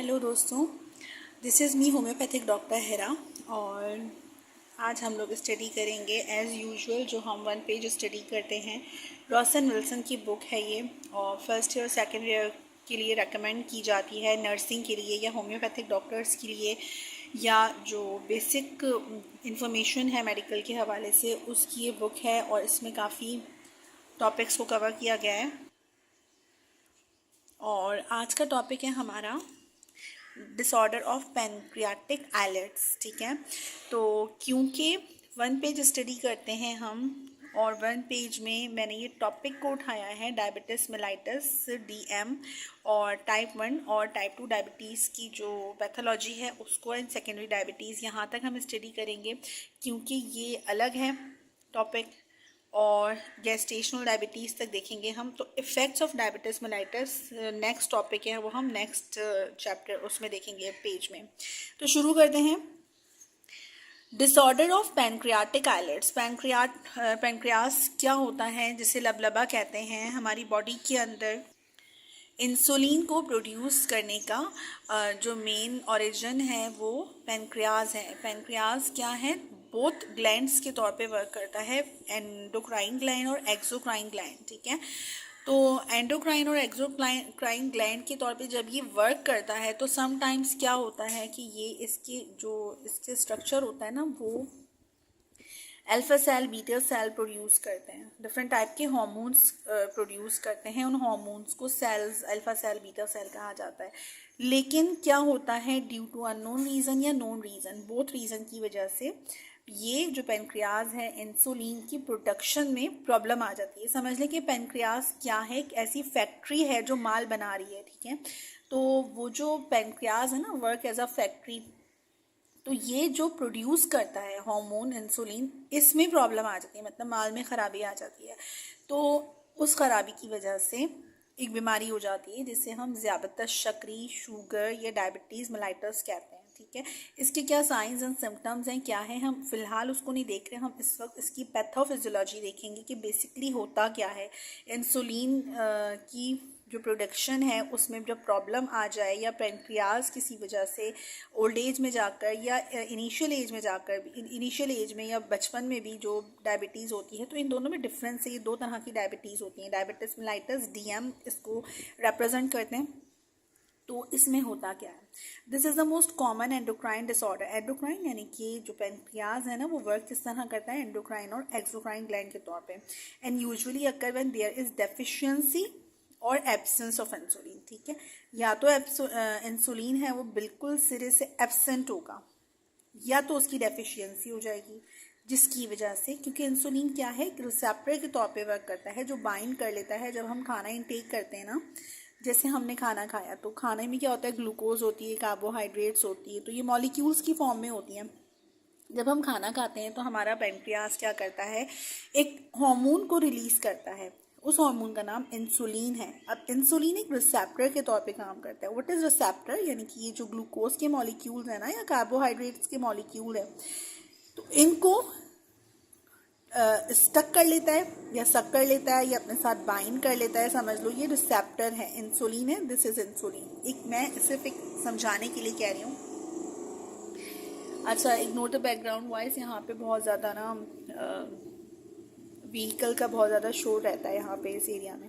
Hello दोस्तों, this is me homeopathic doctor Hera. और आज हम लोग स्टडी करेंगे एज़ यूजुअल जो हम 1 पेज स्टडी करते हैं। रॉसन विल्सन की बुक है ये, और फर्स्ट ईयर सेकेंड ईयर के लिए रेकमेंड की जाती है, नर्सिंग के लिए या होम्योपैथिक डॉक्टर्स के लिए, या जो बेसिक इंफॉर्मेशन है मेडिकल के हवाले से उसकी ये बुक है। और इसमें काफ़ी टॉपिक्स को कवर किया गया है। और आज का टॉपिक है हमारा डिसऑर्डर ऑफ पैनक्रियाटिक आइलेट्स। ठीक है, तो क्योंकि 1 पेज स्टडी करते हैं हम, और 1 पेज में मैंने ये टॉपिक को उठाया है डायबिटिस मेलाइटस DM, और टाइप 1 और टाइप 2 डायबिटीज़ की जो पैथोलॉजी है उसको, एंड सेकेंडरी डायबिटीज़ यहाँ तक हम स्टडी करेंगे क्योंकि ये अलग है टॉपिक। और गेस्टेशनल डायबिटीज़ तक देखेंगे हम। तो effects of diabetes mellitus next topic है, वो हम नेक्स्ट चैप्टर उसमें देखेंगे पेज में। तो शुरू करते हैं। Disorder of pancreatic islets. Pancreas क्या होता है, जिसे लबलबा कहते हैं। हमारी बॉडी के अंदर इंसुलिन को प्रोड्यूस करने का जो मेन ओरिजिन है वो पैनक्रियाज है। पैनक्रियाज क्या है, बोथ ग्लैंड्स के तौर पे वर्क करता है, एंडोक्राइन ग्लैंड और एक्सोक्राइन ग्लैंड। ठीक है, तो एंडोक्राइन और एक्सोक्राइन ग्लैंड के तौर पे जब ये वर्क करता है तो समटाइम्स क्या होता है कि ये इसके स्ट्रक्चर होता है ना, वो alpha cell beta cell produce करते हैं। डिफरेंट टाइप के हार्मोन्स प्रोड्यूस करते हैं। उन हार्मोन्स को cells alpha cell beta cell कहा जाता है। लेकिन क्या होता है, ड्यू टू अननोन रीज़न या नोन रीज़न, बोथ रीज़न की वजह से ये जो पैनक्रियाज है इंसुलिन की प्रोडक्शन में प्रॉब्लम आ जाती है। समझ लें कि पैनक्रियाज क्या है, एक ऐसी फैक्ट्री है जो माल बना रही है। ठीक है, तो वो जो पैनक्रियाज है ना, वर्क एज अ फैक्ट्री। तो ये जो प्रोड्यूस करता है हार्मोन इंसुलिन, इसमें प्रॉब्लम आ जाती है, मतलब माल में ख़राबी आ जाती है। तो उस खराबी की वजह से एक बीमारी हो जाती है जिसे हम ज़्यादातर शक्री, शुगर या डायबिटीज़ मेलाइटस कहते हैं। ठीक है, इसके क्या साइंस एंड सिम्टम्स हैं, क्या है, हम फिलहाल उसको नहीं देख रहे। हम इस वक्त इसकी पैथोफिजियोलॉजी देखेंगे कि बेसिकली होता क्या है। इंसुलिन की जो प्रोडक्शन है उसमें जब प्रॉब्लम आ जाए, या पैनक्रियाज किसी वजह से ओल्ड एज में जाकर या इनिशियल एज में जाकर, इनिशियल एज में या बचपन में भी जो डायबिटीज़ होती है, तो इन दोनों में डिफरेंस है। ये 2 तरह की डायबिटीज़ होती हैं। डायबिटिस मेलाइटस DM इसको रिप्रेजेंट करते हैं। तो इसमें होता क्या है, this is the most common endocrine disorder. Endocrine यानी कि जो पैनक्रियाज है ना, वो वर्क किस तरह करता है, एंडोक्राइन और एक्सोक्राइन ग्लैंड के तौर पे। And usually occur when there is deficiency और एब्सेंस ऑफ इंसुलिन। ठीक है, या तो इंसुलिन है वो बिल्कुल सिरे से एब्सेंट होगा, या तो उसकी डेफिशिएंसी हो जाएगी, जिसकी वजह से, क्योंकि इंसुलिन क्या है, एक रिसेप्टर के तौर पे वर्क करता है जो बाइंड कर लेता है। जब हम खाना इनटेक करते हैं ना, जैसे हमने खाना खाया तो खाने में क्या होता है, ग्लूकोज होती है, कार्बोहाइड्रेट्स होती है, तो ये मॉलिक्यूल्स की फॉर्म में होती हैं। जब हम खाना खाते हैं तो हमारा पैनक्रियास क्या करता है, एक हार्मोन को रिलीज करता है। उस हार्मोन का नाम इंसुलिन है। अब इंसुलिन एक रिसेप्टर के तौर पे काम करता है। व्हाट इज रिसेप्टर, यानी कि ये जो ग्लूकोज के मॉलिक्यूल्स है ना, या कार्बोहाइड्रेट्स के मॉलिक्यूल है, तो इनको स्टक कर लेता है, या सक कर लेता है, या अपने साथ बाइंड कर लेता है। समझ लो ये रिसेप्टर है, इंसुलिन है, दिस इज इंसुलिन। एक मैं सिर्फ एक समझाने के लिए कह रही हूँ। अच्छा, इग्नोर द बैकग्राउंड वॉइस। यहाँ पे बहुत ज़्यादा ना व्हीकल का बहुत ज़्यादा शोर रहता है यहाँ पे इस एरिया में।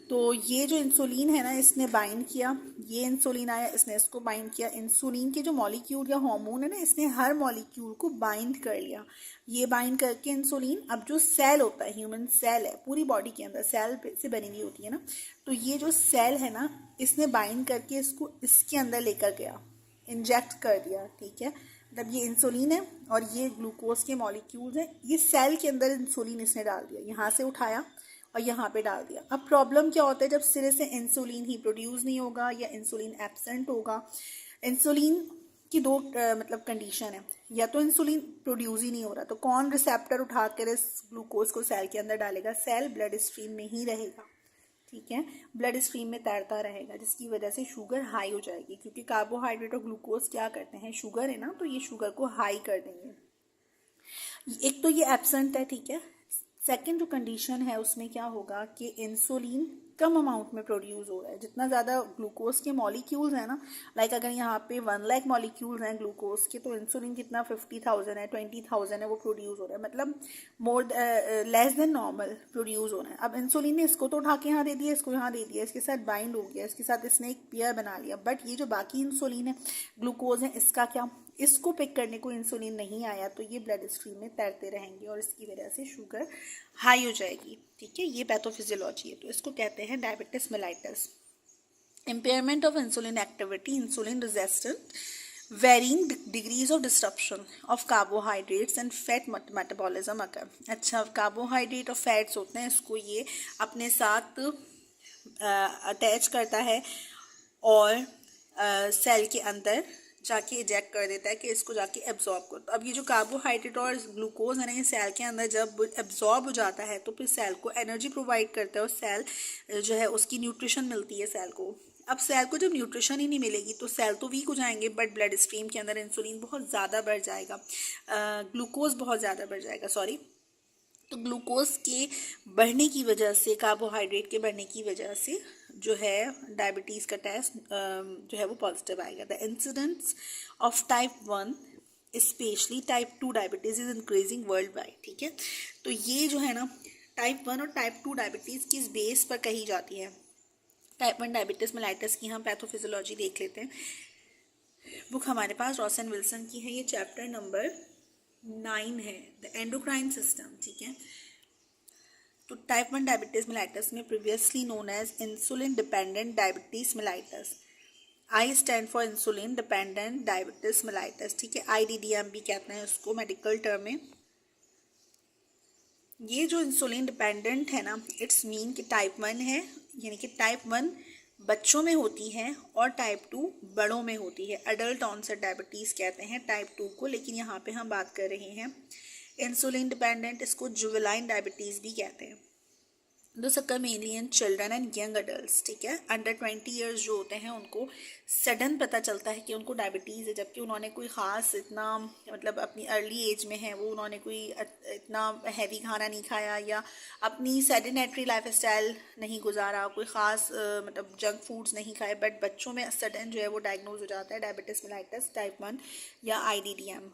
तो ये जो इंसुलिन है ना, इसने बाइंड किया, ये इंसुलिन आया, इसने इसको बाइंड किया। इंसुलिन के जो मॉलिक्यूल या हार्मोन है ना, इसने हर मॉलिक्यूल को बाइंड कर लिया। ये बाइंड करके इंसुलिन, अब जो सेल होता है, ह्यूमन सेल है, पूरी बॉडी के अंदर सेल से बनी हुई होती है ना, तो ये जो सेल है ना, इसने बाइंड करके इसको इसके अंदर लेकर गया, इंजेक्ट कर दिया। ठीक है, मतलब ये इंसुलिन है और ये ग्लूकोज के मॉलिक्यूल्स हैं। ये सेल के अंदर इंसुलिन इसने डाल दिया, यहाँ से उठाया और यहाँ पे डाल दिया। अब प्रॉब्लम क्या होता है, जब सिरे से इंसुलिन ही प्रोड्यूस नहीं होगा या इंसुलिन एब्सेंट होगा। इंसुलिन की 2 मतलब कंडीशन है, या तो इंसुलिन प्रोड्यूस ही नहीं हो रहा, तो कौन रिसेप्टर उठाकर इस ग्लूकोज को सेल के अंदर डालेगा, सेल ब्लड स्ट्रीम में ही रहेगा। ठीक है, ब्लड स्ट्रीम में तैरता रहेगा, जिसकी वजह से शुगर हाई हो जाएगी, क्योंकि कार्बोहाइड्रेट और ग्लूकोज क्या करते हैं, शुगर है ना, तो ये शुगर को हाई कर देंगे। एक तो ये एब्सेंट है। ठीक है, सेकंड जो कंडीशन है उसमें क्या होगा कि इंसुलिन कम अमाउंट में प्रोड्यूस हो रहा है। जितना ज़्यादा ग्लूकोज के मॉलिक्यूल्स हैं ना, लाइक अगर यहाँ पे 1 लाख मॉलिक्यूल्स हैं ग्लूकोज के, तो इंसुलिन कितना 50,000 है, 20,000 है वो प्रोड्यूस हो रहा है, मतलब more less than normal produce हो रहा है। अब इंसुलिन ने इसको तो उठा के यहाँ दे दिया, इसको यहाँ दे दिया, इसके साथ बाइंड हो गया, इसके साथ इसने एक पेयर बना लिया, बट ये जो बाकी इंसुलिन है, ग्लूकोज है, इसका क्या, इसको पिक करने को इंसुलिन नहीं आया, तो ये ब्लड स्ट्रीम में तैरते रहेंगे और इसकी वजह से शुगर हाई हो जाएगी। ठीक है, ये पैथोफिजियोलॉजी है। तो इसको कहते हैं diabetes mellitus. Impairment of insulin activity, insulin resistant, varying degrees of disruption of carbohydrates and fat metabolism occur. अच्छा, कार्बोहाइड्रेट और फैट्स होते हैं, इसको ये अपने साथ अटैच करता है और सेल के अंदर जाके इजेक्ट कर देता है कि इसको जाके एब्जॉर्ब करो। तो अब ये जो कार्बोहाइड्रेट और ग्लूकोज है ना, ये सेल के अंदर जब एब्जॉर्ब हो जाता है तो फिर सेल को एनर्जी प्रोवाइड करता है और सेल जो है उसकी न्यूट्रिशन मिलती है सेल को। अब सेल को जब न्यूट्रिशन ही नहीं मिलेगी तो सेल तो वीक हो जाएंगे, बट ब्लड स्ट्रीम के अंदर इंसुलिन बहुत ज़्यादा बढ़ जाएगा, ग्लूकोज बहुत ज़्यादा बढ़ जाएगा, सॉरी। तो ग्लूकोज के बढ़ने की वजह से, कार्बोहाइड्रेट के बढ़ने की वजह से जो है डायबिटीज़ का टेस्ट जो है वो पॉजिटिव आएगा। The incidence of type 1 specially type 2 diabetes is increasing world wide. ठीक है, तो ये जो है ना टाइप 1 और टाइप 2 डायबिटीज़ किस बेस पर कही जाती है। टाइप 1 डायबिटिस मेलाइटस की हम पैथोफिजियोलॉजी देख लेते हैं। बुक हमारे पास रॉसन विल्सन की है, ये चैप्टर नंबर 9 है, द एंडोक्राइन सिस्टम। ठीक है, तो टाइप 1 डायबिटीज मेलाइटस में previously known as insulin dependent diabetes mellitus, I stand for insulin dependent diabetes mellitus. ठीक है, IDDM भी कहते हैं उसको मेडिकल टर्म में। ये जो इंसुलिन डिपेंडेंट है ना, इट्स मीन कि टाइप 1 है, यानी कि टाइप 1 बच्चों में होती है और टाइप 2 बड़ों में होती है। अडल्ट ऑनसेट डायबिटीज़ कहते हैं टाइप 2 को, लेकिन यहाँ पे हम बात कर रहे हैं इंसुलिन डिपेंडेंट, इसको जुवेनाइल डायबिटीज़ भी कहते हैं। This occur mainly in children and young adults. ठीक है, अंडर 20 ईयर्स जो होते हैं उनको सडन पता चलता है कि उनको डायबिटीज़ है, जबकि उन्होंने कोई ख़ास इतना, मतलब अपनी अर्ली एज में है वो, उन्होंने कोई इतना हैवी खाना नहीं खाया या अपनी सेडेंटरी लाइफस्टाइल नहीं गुजारा, कोई ख़ास मतलब जंक फूड्स नहीं खाए, बट बच्चों में सडन जो है वो डायग्नोज हो जाता है डायबिटिस मेलाइटस टाइप 1 या IDDM।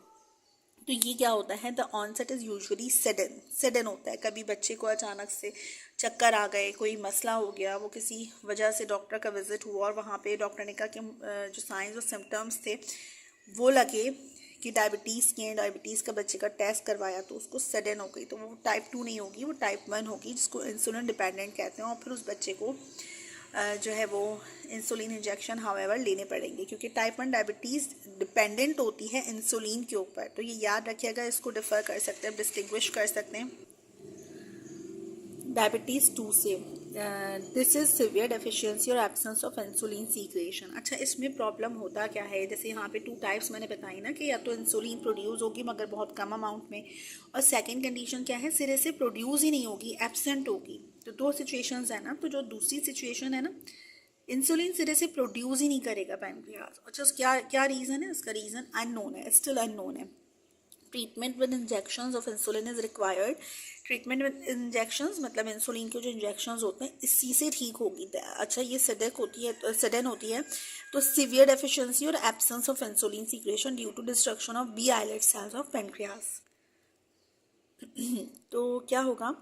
तो ये क्या होता है, the onset is usually sudden होता है। कभी बच्चे को अचानक से चक्कर आ गए, कोई मसला हो गया, वो किसी वजह से डॉक्टर का विजिट हुआ और वहाँ पे डॉक्टर ने कहा कि जो साइंस और सिम्टम्स थे वो लगे कि डायबिटीज़ के, डायबिटीज़ का बच्चे का टेस्ट करवाया तो उसको सडन हो गई, तो वो टाइप 2 नहीं होगी, वो टाइप 1 होगी, जिसको इंसुलिन डिपेंडेंट कहते हैं। और फिर उस बच्चे को जो है वो इंसुलिन इंजेक्शन हाउएवर लेने पड़ेंगे, क्योंकि टाइप 1 डायबिटीज़ डिपेंडेंट होती है इंसुलिन के ऊपर। तो ये याद रखिएगा, इसको डिफ़र कर सकते हैं, डिस्टिंग्विश कर सकते हैं डायबिटीज़ 2 से। दिस इज़ सिवियर डेफिशिएंसी और एब्सेंस ऑफ इंसुलिन सीक्रेशन। अच्छा, इसमें प्रॉब्लम होता क्या है, जैसे यहाँ पे 2 टाइप्स मैंने बताई ना, कि या तो इंसुलिन प्रोड्यूस होगी मगर बहुत कम अमाउंट में, और सेकंड कंडीशन क्या है, सिरे से प्रोड्यूस ही नहीं होगी, एब्सेंट होगी। तो 2 सिचुएशंस है ना। तो जो दूसरी सिचुएशन है ना, इंसुलिन सिरे से प्रोड्यूस ही नहीं करेगा पैनक्रियाज। अच्छा, क्या क्या रीज़न है, इसका रीज़न अननोन है, स्टिल अननोन है। Treatment with injections of insulin is required. Treatment with injections मतलब इंसुलिन के जो इंजेक्शंस होते हैं इसी से ठीक होगी। अच्छा, ये सडन होती है तो सीवियर डेफिशिएंसी और absence of insulin secretion due to destruction of B islet cells of pancreas. तो क्या होगा,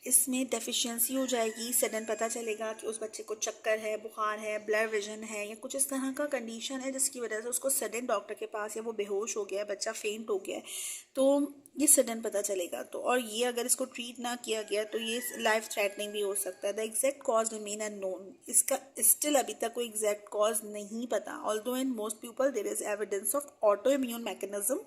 इसमें डेफिशिएंसी हो जाएगी, सडन पता चलेगा कि उस बच्चे को चक्कर है, बुखार है, ब्लर विजन है या कुछ इस तरह का कंडीशन है जिसकी वजह से उसको सडन डॉक्टर के पास, या वो बेहोश हो गया है, बच्चा फेंट हो गया है, तो ये सडन पता चलेगा। तो और ये अगर इसको ट्रीट ना किया गया तो ये लाइफ थ्रेटनिंग भी हो सकता है। The exact cause remain unknown. इसका स्टिल अभी तक कोई एग्जैक्ट कॉज नहीं पता। Although in most people there is evidence of autoimmune mechanism.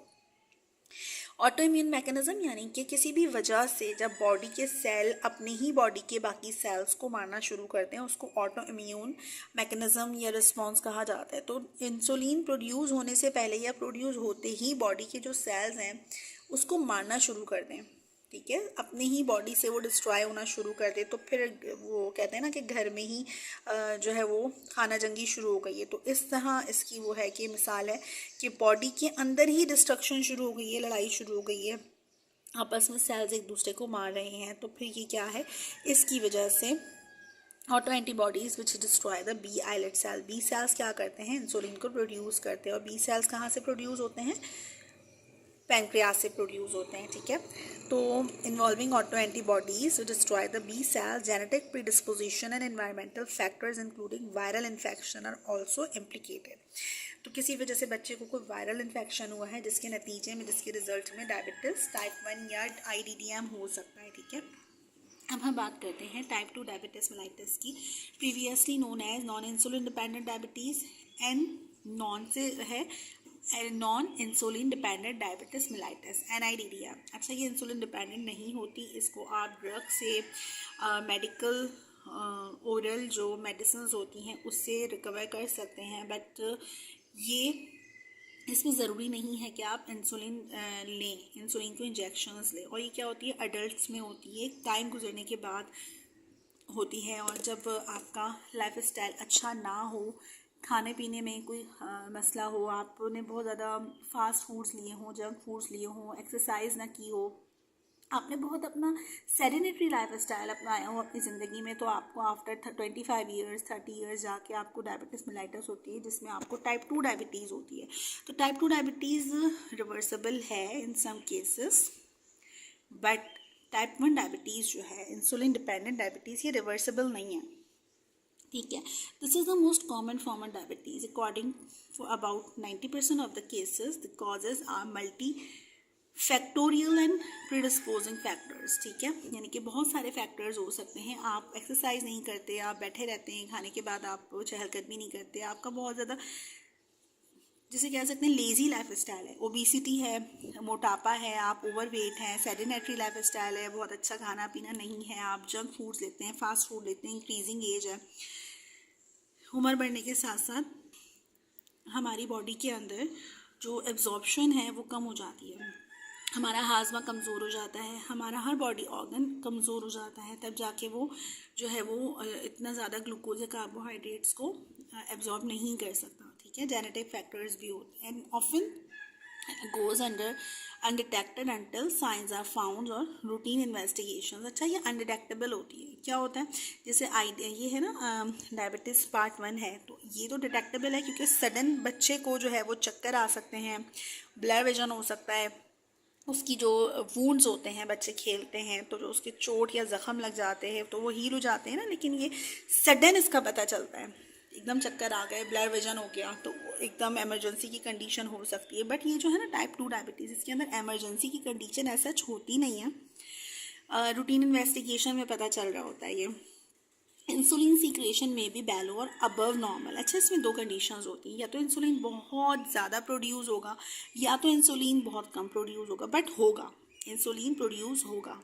Autoimmune mechanism यानी कि किसी भी वजह से जब बॉडी के सेल अपने ही बॉडी के बाकी सेल्स को मारना शुरू करते हैं, उसको ऑटो इम्यून मैकेनिज्म या रिस्पॉन्स कहा जाता है। तो इंसुलिन प्रोड्यूस होने से पहले या प्रोड्यूस होते ही बॉडी के जो सेल्स हैं उसको मारना शुरू कर दें, ठीक है, अपने ही बॉडी से वो डिस्ट्रॉय होना शुरू कर दे, तो फिर वो कहते हैं ना कि घर में ही जो है वो खाना जंगी शुरू हो गई है। तो इस तरह इसकी वो है कि मिसाल है कि बॉडी के अंदर ही डिस्ट्रक्शन शुरू हो गई है, लड़ाई शुरू हो गई है, आपस में सेल्स एक दूसरे को मार रहे हैं। तो फिर ये क्या है, इसकी वजह से autoantibodies which destroy the B islet cell. B cells क्या करते हैं, इंसुलिन को प्रोड्यूस करते हैं, और बी सेल्स कहाँ से प्रोड्यूस होते हैं, पैनक्रियास से प्रोड्यूस होते हैं, ठीक है। तो involving autoantibodies destroy the B cell, genetic predisposition and environmental factors including viral infection are also implicated. तो किसी वजह से बच्चे को कोई वायरल इन्फेक्शन हुआ है जिसके नतीजे में, जिसके रिजल्ट में डायबिटीज़ टाइप 1 या IDDM हो सकता है, ठीक है। अब हम बात करते हैं टाइप 2 डायबिटीज़ मेलाइटस की, previously known as non insulin dependent diabetes, non से है non insulin dependent diabetes mellitus NIDDM। अच्छा, ये इंसुलिन डिपेंडेंट नहीं होती, इसको आप ड्रग से, मेडिकल ओरल जो मेडिसिन होती हैं उससे रिकवर कर सकते हैं, बट ये इसमें ज़रूरी नहीं है कि आप इंसुलिन लें, इंसुलिन को इंजेक्शंस लें। और ये क्या होती है, अडल्ट्स में होती है, टाइम गुजरने के बाद होती है। और जब आपका लाइफ स्टाइल अच्छा ना हो, खाने पीने में कोई मसला हो, आपने बहुत ज़्यादा फास्ट फूड्स लिए हों, जंक फूड्स लिए हों, एक्सरसाइज ना की हो, आपने बहुत अपना सेडेनेटरी लाइफ स्टाइल अपनाया हो अपनी ज़िंदगी में, तो आपको आफ्टर 25 ईयर्स 30 ईयर्स जाके आपको डायबिटीज़ मेलाइटस होती है, जिसमें आपको टाइप 2 डायबिटीज़ होती है। तो टाइप 2 डायबिटीज़ रिवर्सिबल है in some cases, but type 1 diabetes जो है, इंसुलिन डिपेंडेंट डायबिटीज़, ये रिवर्सिबल नहीं है, ठीक है। This is the most common form of diabetes. According for about 90% of the cases the causes are multifactorial and predisposing factors, ठीक है। यानी कि बहुत सारे फैक्टर्स हो सकते हैं। आप एक्सरसाइज नहीं करते, आप बैठे रहते हैं, खाने के बाद आप चहलकदमी नहीं करते, आपका बहुत ज़्यादा जिसे कह सकते हैं लेज़ी लाइफ स्टाइल है, ओबेसिटी है, मोटापा है, आप ओवरवेट हैं, सेडेनेटरी लाइफ स्टाइल है, बहुत अच्छा खाना पीना नहीं है, आप जंक फूड्स लेते हैं, फास्ट फूड लेते हैं, इंक्रीजिंग एज है, उम्र बढ़ने के साथ साथ हमारी बॉडी के अंदर जो एब्जॉर्प्शन है वो कम हो जाती है, हमारा हाजमा कमज़ोर हो जाता है, हमारा हर बॉडी ऑर्गन कमज़ोर हो जाता है, तब जाके वो जो है वो इतना ज़्यादा ग्लूकोज या कार्बोहाइड्रेट्स को एब्जॉर्ब नहीं कर सकता, ठीक है। जेनेटिक फैक्टर्स भी होते हैं, and often goes under undetected until signs are found और रूटीन इन्वेस्टिगेशन। अच्छा, ये अनडिटेक्टेबल होती है, क्या होता है, जैसे ये है ना डायबिटीज़ पार्ट 1 है, तो ये तो डिटेक्टेबल है क्योंकि सडन बच्चे को जो है वो चक्कर आ सकते हैं, ब्लर विजन हो सकता है, उसकी जो वूंड्स होते हैं, बच्चे खेलते हैं तो जो उसके चोट या ज़ख़म लग जाते हैं तो वो हील हो जाते हैं ना, लेकिन ये सडन इसका पता चलता है, एकदम चक्कर आ गए, ब्लर विजन हो गया, तो एकदम इमरजेंसी की कंडीशन हो सकती है। बट ये जो है ना टाइप 2 डायबिटीज़, इसके अंदर इमरजेंसी की कंडीशन ऐसा होती नहीं है, रूटीन इन्वेस्टिगेशन में पता चल रहा होता है ये। इंसुलिन सीक्रेशन में भी बेलो और अबव नॉर्मल। अच्छा, इसमें 2 कंडीशंस होती हैं, या तो इंसुलिन बहुत ज़्यादा प्रोड्यूस होगा या तो इंसुलिन बहुत कम प्रोड्यूस होगा, बट होगा, इंसुलिन प्रोड्यूस होगा।